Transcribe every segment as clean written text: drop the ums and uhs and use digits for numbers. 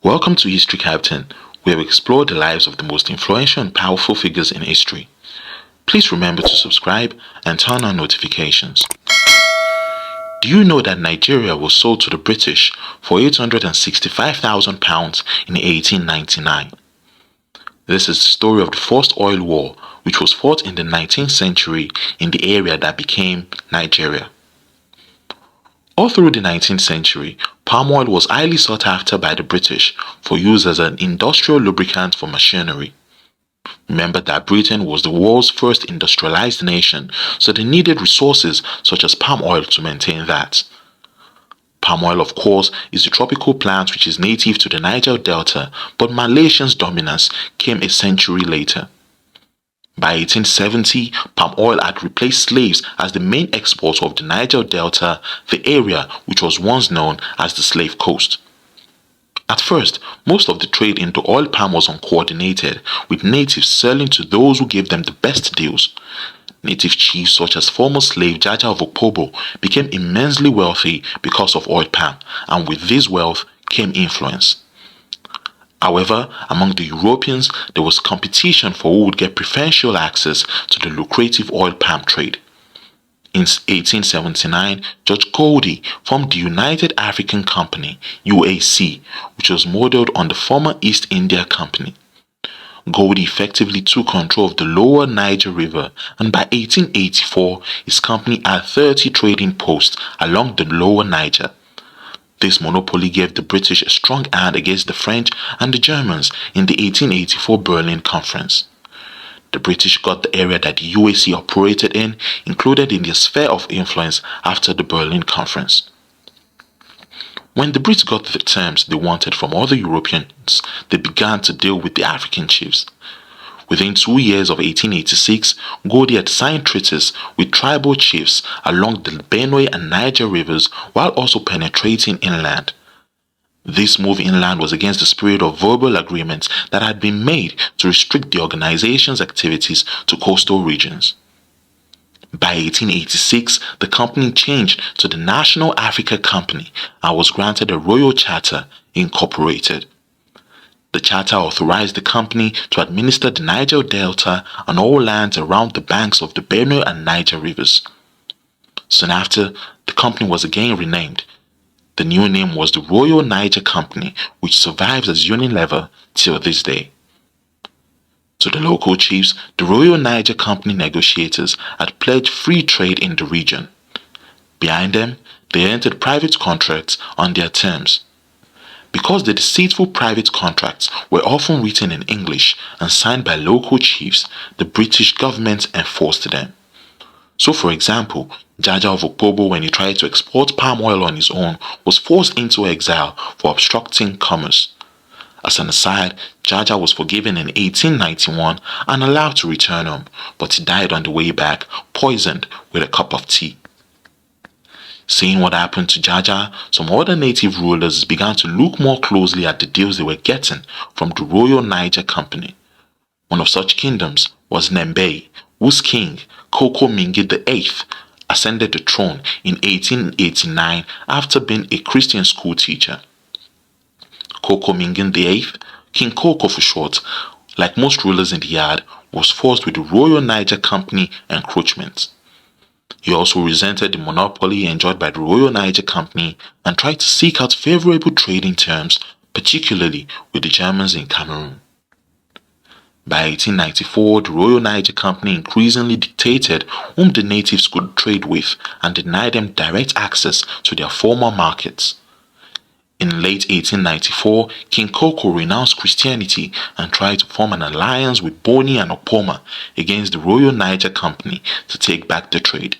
Welcome to History Captain, where we explore the lives of the most influential and powerful figures in history. Please remember to subscribe and turn on notifications. Do you know that Nigeria was sold to the British for £865,000 in 1899? This is the story of the First Oil War, which was fought in the 19th century in the area that became Nigeria. All through the 19th century, palm oil was highly sought after by the British for use as an industrial lubricant for machinery. Remember that Britain was the world's first industrialized nation, so they needed resources such as palm oil to maintain that. Palm oil, of course, is a tropical plant which is native to the Niger Delta, but Malaysia's dominance came a century later. By 1870, palm oil had replaced slaves as the main exporter of the Niger Delta, the area which was once known as the Slave Coast. At first, most of the trade into oil palm was uncoordinated, with natives selling to those who gave them the best deals. Native chiefs such as former slave Jaja of Okpobo became immensely wealthy because of oil palm, and with this wealth came influence. However, among the Europeans, there was competition for who would get preferential access to the lucrative oil palm trade. In 1879, George Goldie formed the United African Company, UAC, which was modeled on the former East India Company. Goldie effectively took control of the lower Niger River, and by 1884, his company had 30 trading posts along the lower Niger. This monopoly gave the British a strong hand against the French and the Germans in the 1884 Berlin Conference. The British got the area that the UAC operated in included in their sphere of influence after the Berlin Conference. When the Brits got the terms they wanted from other Europeans, they began to deal with the African chiefs. Within 2 years of 1886, Goldie had signed treaties with tribal chiefs along the Benue and Niger rivers while also penetrating inland. This move inland was against the spirit of verbal agreements that had been made to restrict the organization's activities to coastal regions. By 1886, the company changed to the National Africa Company and was granted a royal charter, incorporated. The charter authorized the company to administer the Niger Delta and all lands around the banks of the Benue and Niger rivers. Soon after, the company was again renamed. The new name was the Royal Niger Company, which survives as Unilever till this day. To the local chiefs, the Royal Niger Company negotiators had pledged free trade in the region. Behind them, they entered private contracts on their terms. Because the deceitful private contracts were often written in English and signed by local chiefs, the British government enforced them. So, for example, Jaja of Okpobo, when he tried to export palm oil on his own, was forced into exile for obstructing commerce. As an aside, Jaja was forgiven in 1891 and allowed to return home, but he died on the way back, poisoned with a cup of tea. Seeing what happened to Jaja, some other native rulers began to look more closely at the deals they were getting from the Royal Niger Company. One of such kingdoms was Nembe, whose king, Koko Mingi VIII, ascended the throne in 1889 after being a Christian school teacher. Koko Mingi VIII, King Koko for short, like most rulers in the yard, was forced with the Royal Niger Company encroachment. He also resented the monopoly enjoyed by the Royal Niger Company and tried to seek out favorable trading terms, particularly with the Germans in Cameroon. By 1894, the Royal Niger Company increasingly dictated whom the natives could trade with and denied them direct access to their former markets. In late 1894, King Koko renounced Christianity and tried to form an alliance with Boni and Opoma against the Royal Niger Company to take back the trade.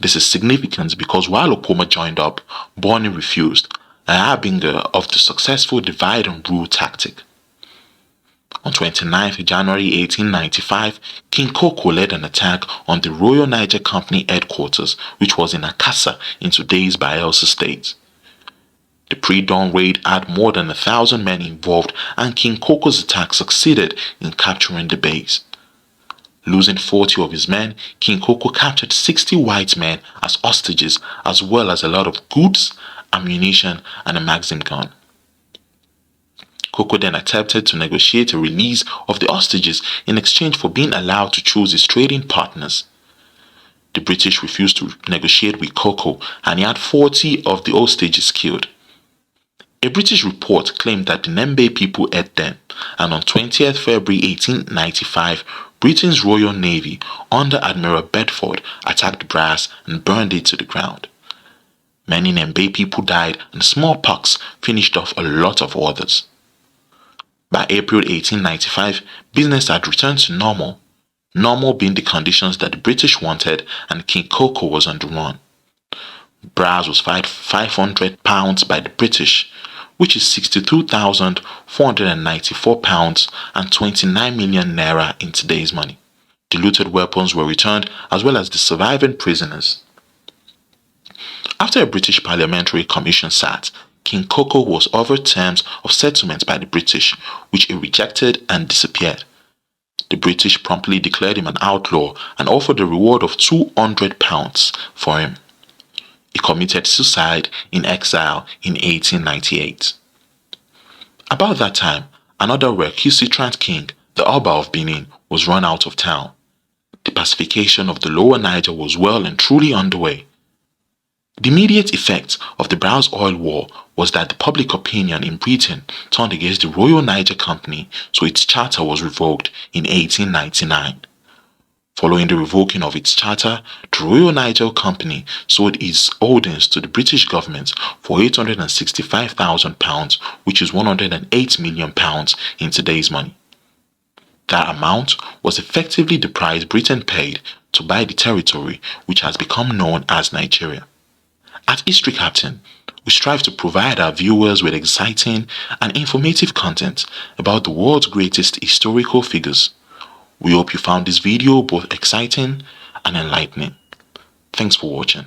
This is significant because while Opoma joined up, Boni refused, a harbinger of the successful divide and rule tactic. On 29th January 1895, King Koko led an attack on the Royal Niger Company headquarters, which was in Akassa in today's Bayelsa State. The pre-dawn raid had more than 1,000 men involved, and King Koko's attack succeeded in capturing the base. Losing 40 of his men, King Koko captured 60 white men as hostages, as well as a lot of goods, ammunition, and a Maxim gun. Coco then attempted to negotiate a release of the hostages in exchange for being allowed to choose his trading partners. The British refused to negotiate with Coco, and he had 40 of the hostages killed. A British report claimed that the Nembe people ate them, and on 20th February 1895, Britain's Royal Navy under Admiral Bedford attacked Brass and burned it to the ground. Many Nembe people died, and smallpox finished off a lot of others. By April 1895, business had returned to normal. Normal being the conditions that the British wanted, and King Coco was on the run. Brass was fined £500 by the British, which is £62,494 and 29 million naira in today's money. The looted weapons were returned, as well as the surviving prisoners. After a British parliamentary commission sat, King Coco was offered terms of settlement by the British, which he rejected and disappeared. The British promptly declared him an outlaw and offered a reward of £200 for him. He committed suicide in exile in 1898. About that time, another recalcitrant king, the Oba of Benin, was run out of town. The pacification of the lower Niger was well and truly underway. The immediate effect of the Browse Oil War was that the public opinion in Britain turned against the Royal Niger Company, so its charter was revoked in 1899. Following the revoking of its charter, the Royal Niger Company sold its holdings to the British government for £865,000, which is £108 million in today's money. That amount was effectively the price Britain paid to buy the territory which has become known as Nigeria. At History Captain, we strive to provide our viewers with exciting and informative content about the world's greatest historical figures. We hope you found this video both exciting and enlightening. Thanks for watching.